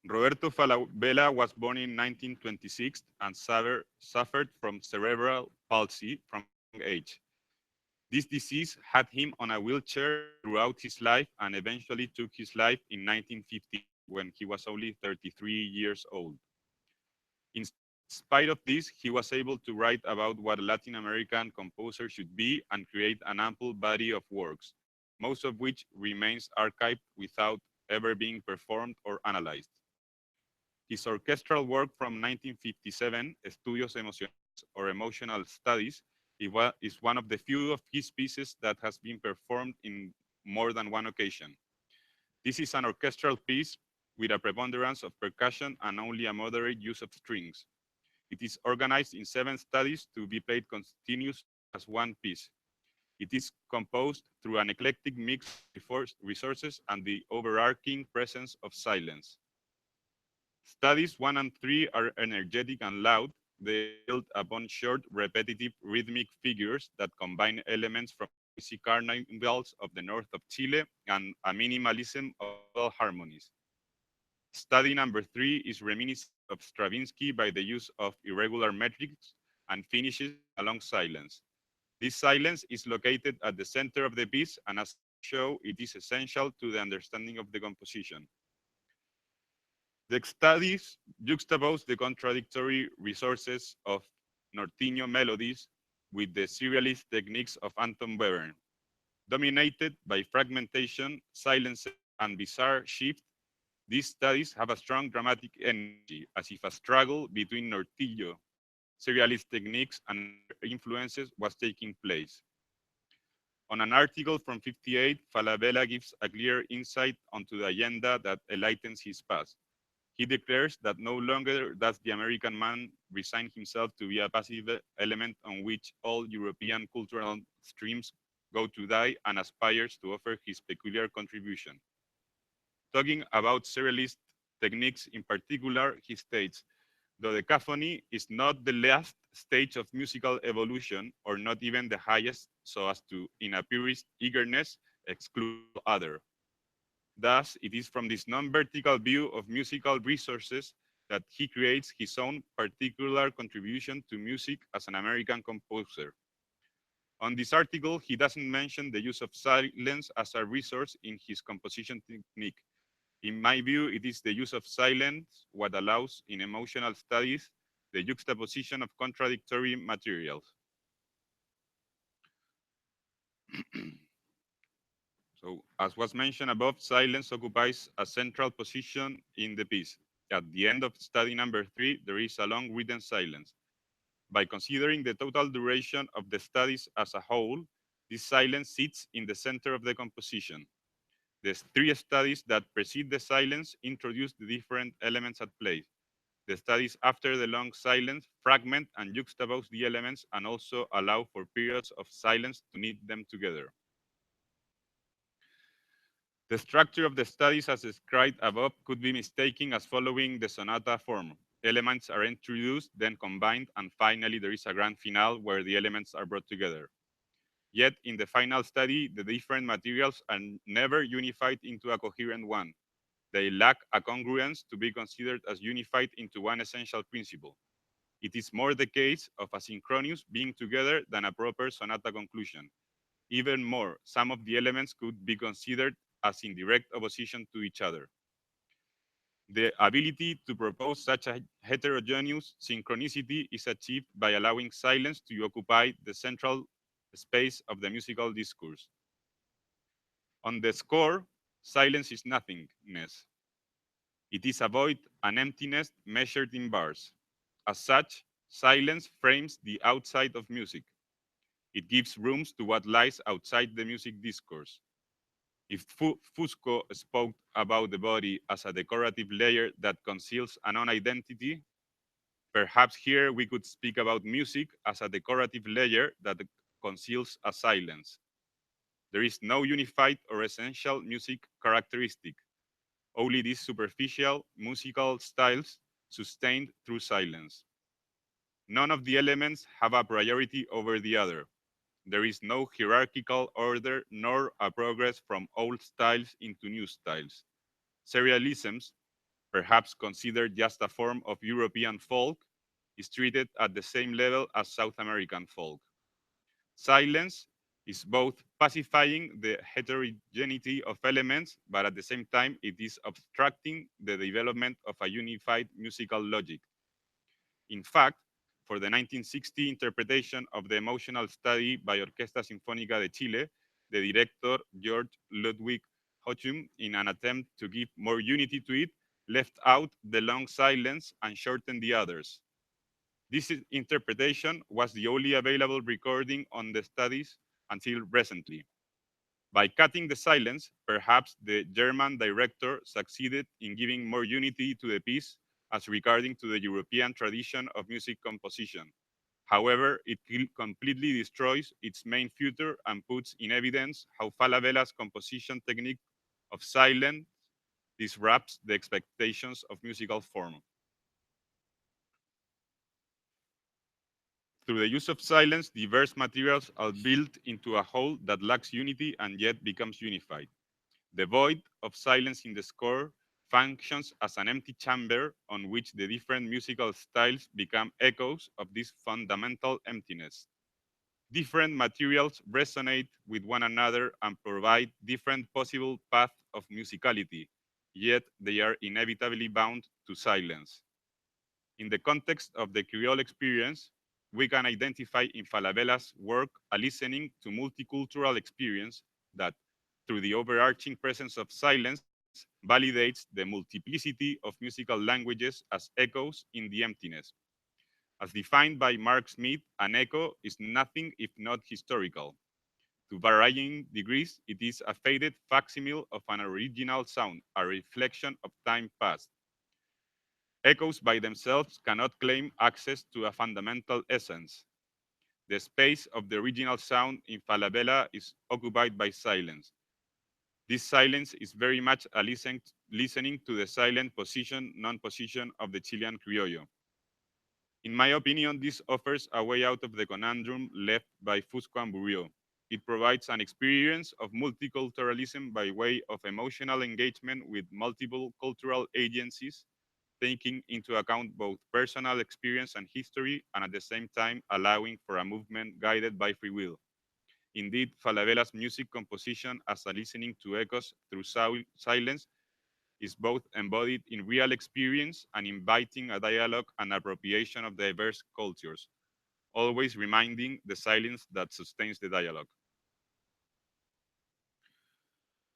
Roberto Falabella was born in 1926 and suffered from cerebral palsy from a young age. This disease had him on a wheelchair throughout his life and eventually took his life in 1950 when he was only 33 years old. In spite of this, he was able to write about what a Latin American composer should be and create an ample body of works, most of which remains archived without ever being performed or analyzed. His orchestral work from 1957, Estudios Emocionales or Emotional Studies, is one of the few of his pieces that has been performed in more than one occasion. This is an orchestral piece with a preponderance of percussion and only a moderate use of strings. It is organized in 7 studies to be played continuously as one piece. It is composed through an eclectic mix of resources and the overarching presence of silence. Studies 1 and 3 are energetic and loud. They build upon short, repetitive, rhythmic figures that combine elements from noisy carnivals of the north of Chile and a minimalism of harmonies. Study number 3 is reminiscent of Stravinsky by the use of irregular metrics and finishes a long silence. This silence is located at the center of the piece, and as I show, it is essential to the understanding of the composition. The studies juxtapose the contradictory resources of Norteño melodies with the serialist techniques of Anton Webern. Dominated by fragmentation, silence, and bizarre shift, these studies have a strong dramatic energy, as if a struggle between Nortillo, serialist techniques, and other influences was taking place. On an article from 58, Falabella gives a clear insight onto the agenda that enlightens his past. He declares that no longer does the American man resign himself to be a passive element on which all European cultural streams go to die and aspires to offer his peculiar contribution. Talking about surrealist techniques in particular, he states, the decaphony is not the last stage of musical evolution, or not even the highest, so as to, in a purist eagerness, exclude all other. Thus, it is from this non-vertical view of musical resources that he creates his own particular contribution to music as an American composer. On this article, he doesn't mention the use of silence as a resource in his composition technique. In my view, it is the use of silence what allows in emotional studies the juxtaposition of contradictory materials. So, as was mentioned above, silence occupies a central position in the piece. At the end of study number 3, there is a long written silence. By considering the total duration of the studies as a whole, this silence sits in the center of the composition. The 3 studies that precede the silence introduce the different elements at play. The studies after the long silence fragment and juxtapose the elements and also allow for periods of silence to knit them together. The structure of the studies as described above could be mistaken as following the sonata form. Elements are introduced, then combined, and finally there is a grand finale where the elements are brought together. Yet, in the final study, the different materials are never unified into a coherent one. They lack a congruence to be considered as unified into one essential principle. It is more the case of a synchronous being together than a proper sonata conclusion. Even more, some of the elements could be considered as in direct opposition to each other. The ability to propose such a heterogeneous synchronicity is achieved by allowing silence to occupy the central space of the musical discourse. On the score, silence is nothingness. It is a void, an emptiness measured in bars. As such, silence frames the outside of music. It gives rooms to what lies outside the music discourse. If Fusco spoke about the body as a decorative layer that conceals an own identity, perhaps here we could speak about music as a decorative layer that conceals a silence. There is no unified or essential music characteristic, only these superficial musical styles sustained through silence. None of the elements have a priority over the other. There is no hierarchical order nor a progress from old styles into new styles. Serialisms, perhaps considered just a form of European folk, is treated at the same level as South American folk. Silence is both pacifying the heterogeneity of elements, but at the same time, it is obstructing the development of a unified musical logic. In fact, for the 1960 interpretation of the emotional study by Orquesta Sinfónica de Chile, the director George Ludwig Hochum, in an attempt to give more unity to it, left out the long silence and shortened the others. This interpretation was the only available recording on the studies until recently. By cutting the silence, perhaps the German director succeeded in giving more unity to the piece as regarding to the European tradition of music composition. However, it completely destroys its main future and puts in evidence how Falabella's composition technique of silence disrupts the expectations of musical form. Through the use of silence, diverse materials are built into a whole that lacks unity and yet becomes unified. The void of silence in the score functions as an empty chamber on which the different musical styles become echoes of this fundamental emptiness. Different materials resonate with one another and provide different possible paths of musicality, yet they are inevitably bound to silence. In the context of the Creole experience, we can identify in Falabella's work a listening to multicultural experience that, through the overarching presence of silence, validates the multiplicity of musical languages as echoes in the emptiness. As defined by Mark Smith, an echo is nothing if not historical. To varying degrees, it is a faded facsimile of an original sound, a reflection of time past. Echoes by themselves cannot claim access to a fundamental essence. The space of the original sound in Falabella is occupied by silence. This silence is very much a listening to the silent position, non-position of the Chilean criollo. In my opinion, this offers a way out of the conundrum left by Fusco and Burio. It provides an experience of multiculturalism by way of emotional engagement with multiple cultural agencies, taking into account both personal experience and history, and at the same time allowing for a movement guided by free will. Indeed, Falabella's music composition as a listening to echoes through silence is both embodied in real experience and inviting a dialogue and appropriation of diverse cultures, always reminding the silence that sustains the dialogue.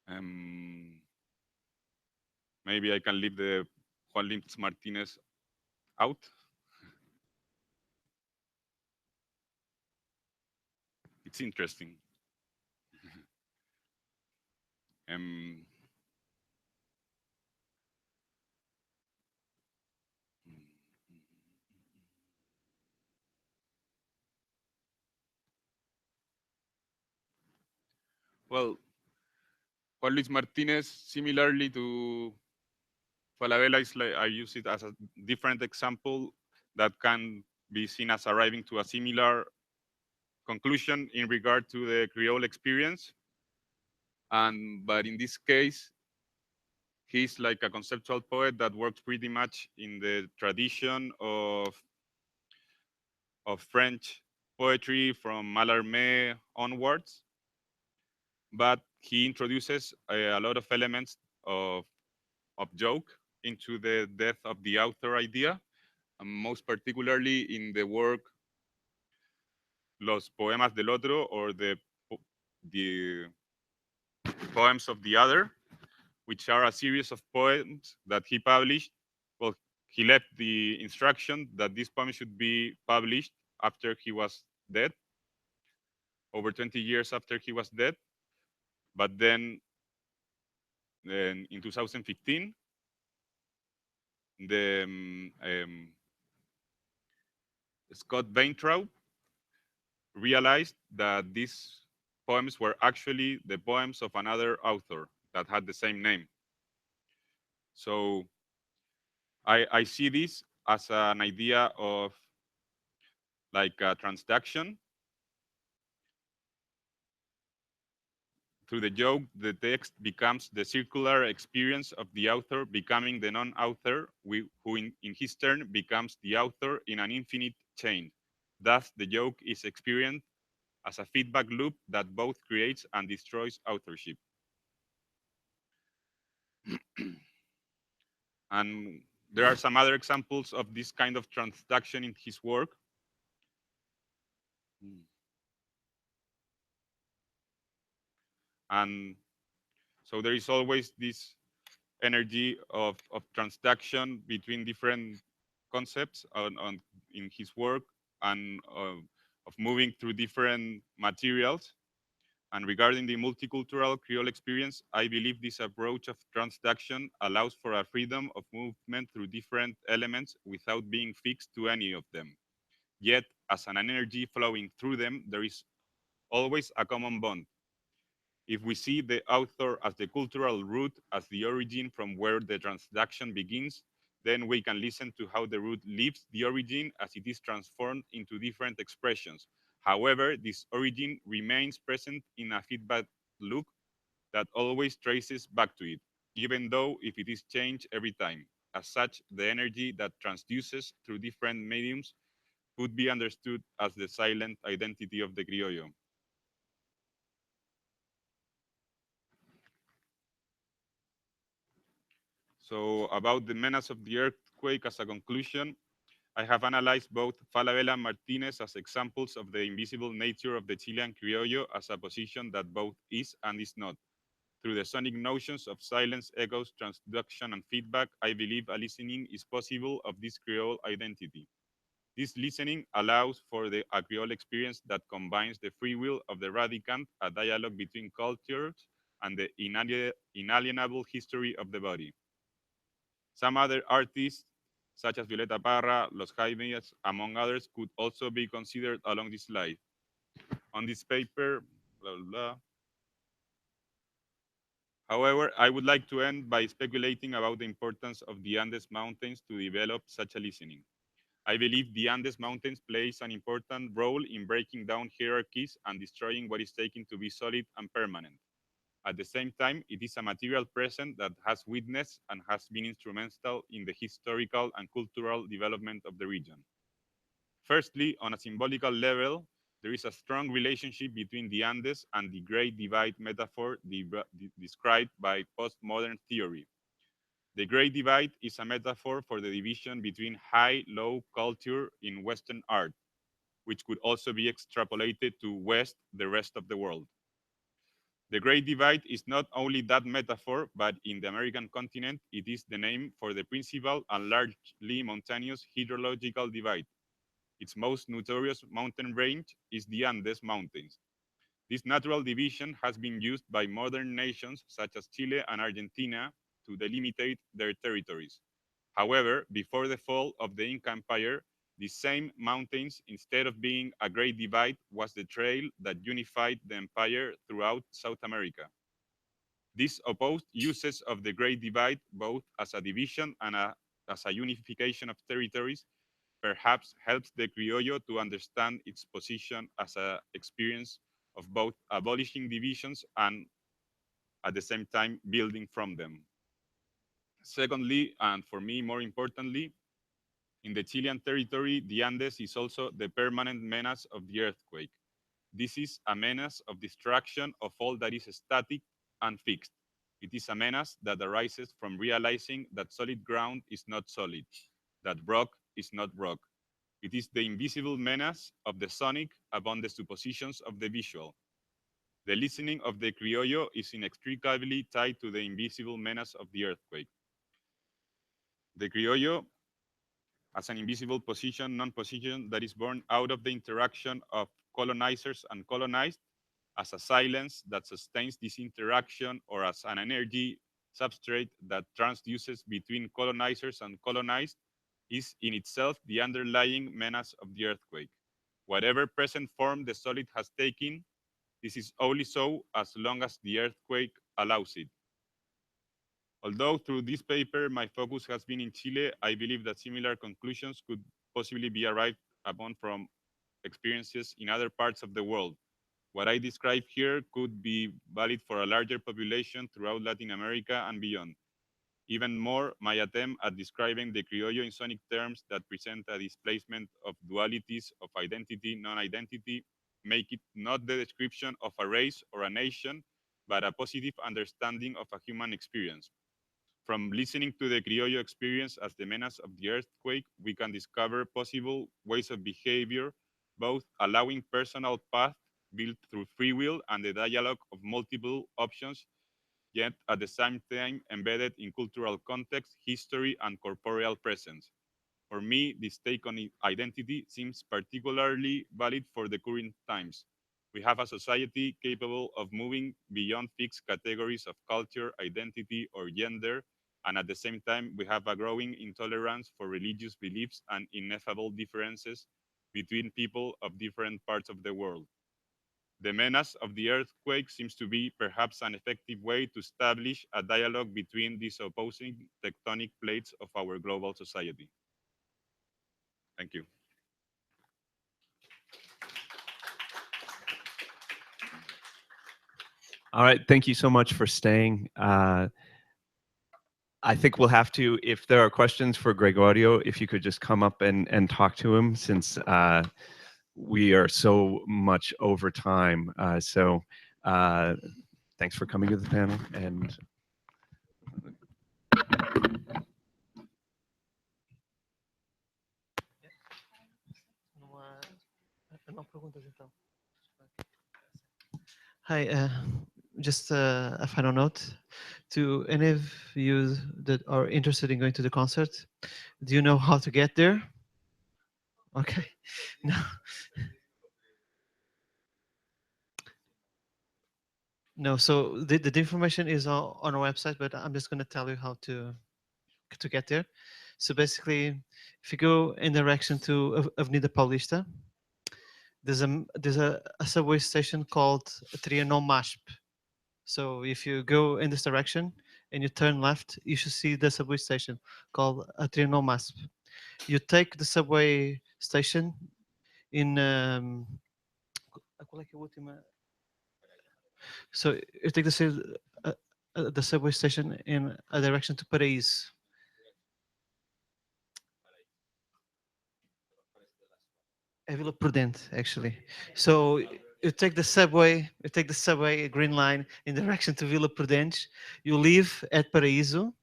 Um, Maybe I can leave the Juan Lins Martinez out. It's interesting. Um, well, Juan Luis Martinez, similarly to Falabella, is like I use it as a different example that can be seen as arriving to a similar conclusion in regard to the Creole experience. And but in this case, he's like a conceptual poet that works pretty much in the tradition of French poetry from Mallarmé onwards, but he introduces a lot of elements of joke into the death of the author idea, and most particularly in the work Los Poemas del Otro, or the Poems of the Other, which are a series of poems that he published. Well, he left the instruction that these poems should be published after he was dead, over 20 years after he was dead. But then in 2015, the Scott Weintraub realized that these poems were actually the poems of another author that had the same name. So I see this as an idea of like a transduction. Through the joke, the text becomes the circular experience of the author becoming the non-author, who in his turn becomes the author in an infinite chain. Thus, the joke is experienced as a feedback loop that both creates and destroys authorship. And there are some other examples of this kind of transduction in his work. And so there is always this energy of transduction between different concepts in his work, and of moving through different materials. And regarding the multicultural Creole experience, I believe this approach of transduction allows for a freedom of movement through different elements without being fixed to any of them. Yet, as an energy flowing through them, there is always a common bond. If we see the author as the cultural root, as the origin from where the transduction begins, then we can listen to how the root leaves the origin as it is transformed into different expressions. However, this origin remains present in a feedback loop that always traces back to it, even though if it is changed every time. As such, the energy that transduces through different mediums could be understood as the silent identity of the criollo. So about the menace of the earthquake as a conclusion, I have analyzed both Falabella and Martinez as examples of the invisible nature of the Chilean criollo as a position that both is and is not. Through the sonic notions of silence, echoes, transduction, and feedback, I believe a listening is possible of this Creole identity. This listening allows for a Creole experience that combines the free will of the radicant, a dialogue between cultures, and the inalienable history of the body. Some other artists, such as Violeta Parra, Los Jaimes, among others, could also be considered along this line. On this paper, blah, blah, blah. However, I would like to end by speculating about the importance of the Andes Mountains to develop such a listening. I believe the Andes Mountains plays an important role in breaking down hierarchies and destroying what is taken to be solid and permanent. At the same time, it is a material present that has witnessed and has been instrumental in the historical and cultural development of the region. Firstly, on a symbolical level, there is a strong relationship between the Andes and the Great Divide metaphor described by postmodern theory. The Great Divide is a metaphor for the division between high-low culture in Western art, which could also be extrapolated to West, the rest of the world. The Great Divide is not only that metaphor, but in the American continent, it is the name for the principal and largely mountainous hydrological divide. Its most notorious mountain range is the Andes Mountains. This natural division has been used by modern nations such as Chile and Argentina to delimitate their territories. However, before the fall of the Inca Empire, the same mountains, instead of being a great divide, was the trail that unified the empire throughout South America. These opposed uses of the Great Divide, both as a division and as a unification of territories, perhaps helps the criollo to understand its position as an experience of both abolishing divisions and at the same time building from them. Secondly, and for me more importantly, in the Chilean territory, the Andes is also the permanent menace of the earthquake. This is a menace of destruction of all that is static and fixed. It is a menace that arises from realizing that solid ground is not solid, that rock is not rock. It is the invisible menace of the sonic upon the suppositions of the visual. The listening of the criollo is inextricably tied to the invisible menace of the earthquake. The criollo as an invisible position, non-position that is born out of the interaction of colonizers and colonized, as a silence that sustains this interaction, or as an energy substrate that transduces between colonizers and colonized, is in itself the underlying menace of the earthquake. Whatever present form the solid has taken, this is only so as long as the earthquake allows it. Although through this paper my focus has been in Chile, I believe that similar conclusions could possibly be arrived upon from experiences in other parts of the world. What I describe here could be valid for a larger population throughout Latin America and beyond. Even more, my attempt at describing the criollo in sonic terms that present a displacement of dualities of identity, non-identity, make it not the description of a race or a nation, but a positive understanding of a human experience. From listening to the criollo experience as the menace of the earthquake, we can discover possible ways of behavior, both allowing personal paths built through free will and the dialogue of multiple options, yet at the same time embedded in cultural context, history, and corporeal presence. For me, this take on identity seems particularly valid for the current times. We have a society capable of moving beyond fixed categories of culture, identity, or gender, and at the same time, we have a growing intolerance for religious beliefs and ineffable differences between people of different parts of the world. The menace of the earthquake seems to be perhaps an effective way to establish a dialogue between these opposing tectonic plates of our global society. Thank you. All right, thank you so much for staying. I think we'll have to, if there are questions for Gregorio, if you could just come up and talk to him, since we are so much over time. Thanks for coming to the panel. And Hi, just a final note to any of you that are interested in going to the concert. Do you know how to get there? Okay, no. No, so the information is on our website, but I'm just going to tell you how to get there. So basically, if you go in direction to Avenida Paulista, there's a subway station called Trianon MASP. So if you go in this direction and you turn left, you should see the subway station called Trianon MASP. You take the subway station in qual é que é a última? So you take the subway station in a direction to Paraíso. Vila Prudente, actually. So you take the subway Green Line in direction to Vila Prudente. You leave at Paraíso.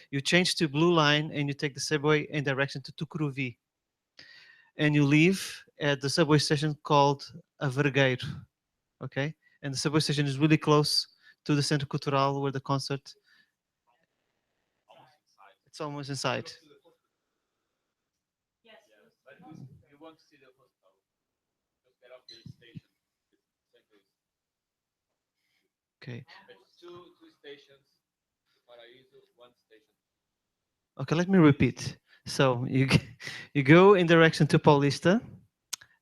You change to Blue Line and you take the subway in direction to Tucuruvi. And you leave at the subway station called Vergueiro. Okay, and the subway station is really close to the Centro Cultural where the concert. It's almost inside. Okay. Two stations, Paraíso, one station. Okay, let me repeat. So you go in direction to Paulista,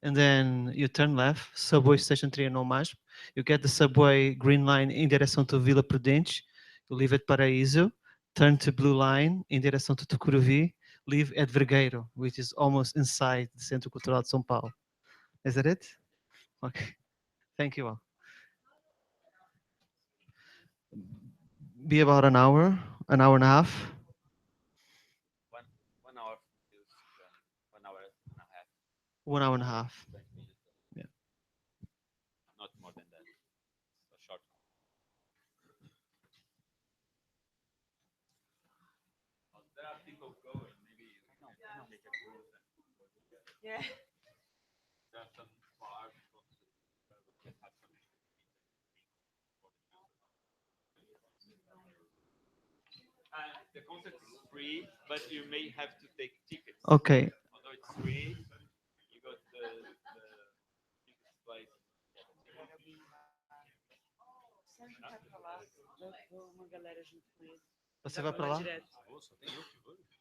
and then you turn left, subway station Trianon MASP. You get the subway Green Line in direção to Vila Prudente. You leave at Paraíso, turn to Blue Line in direção to Tucuruvi, leave at Vergueiro, which is almost inside the Centro Cultural de São Paulo. Is that it? Okay. Thank you all. Be about an hour and a half. 1 hour. 1 hour and a half. 1 hour and a half. Yeah. Not more than that. A short. There are people going. Maybe you can make a group. Yeah. There are some bars. The concert is free, but you may have to take tickets. Okay. Although it's free, you go to the tickets place. Você vai para lá?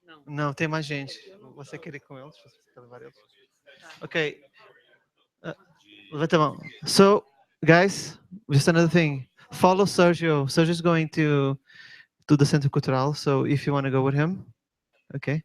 Não. Não, tem mais gente. Você quer ir com eles? Você quer levar eles? Okay. Levanta a mão. So, guys, just another thing. Follow Sergio. Sergio's going to the Centro Cultural, so if you want to go with him, okay.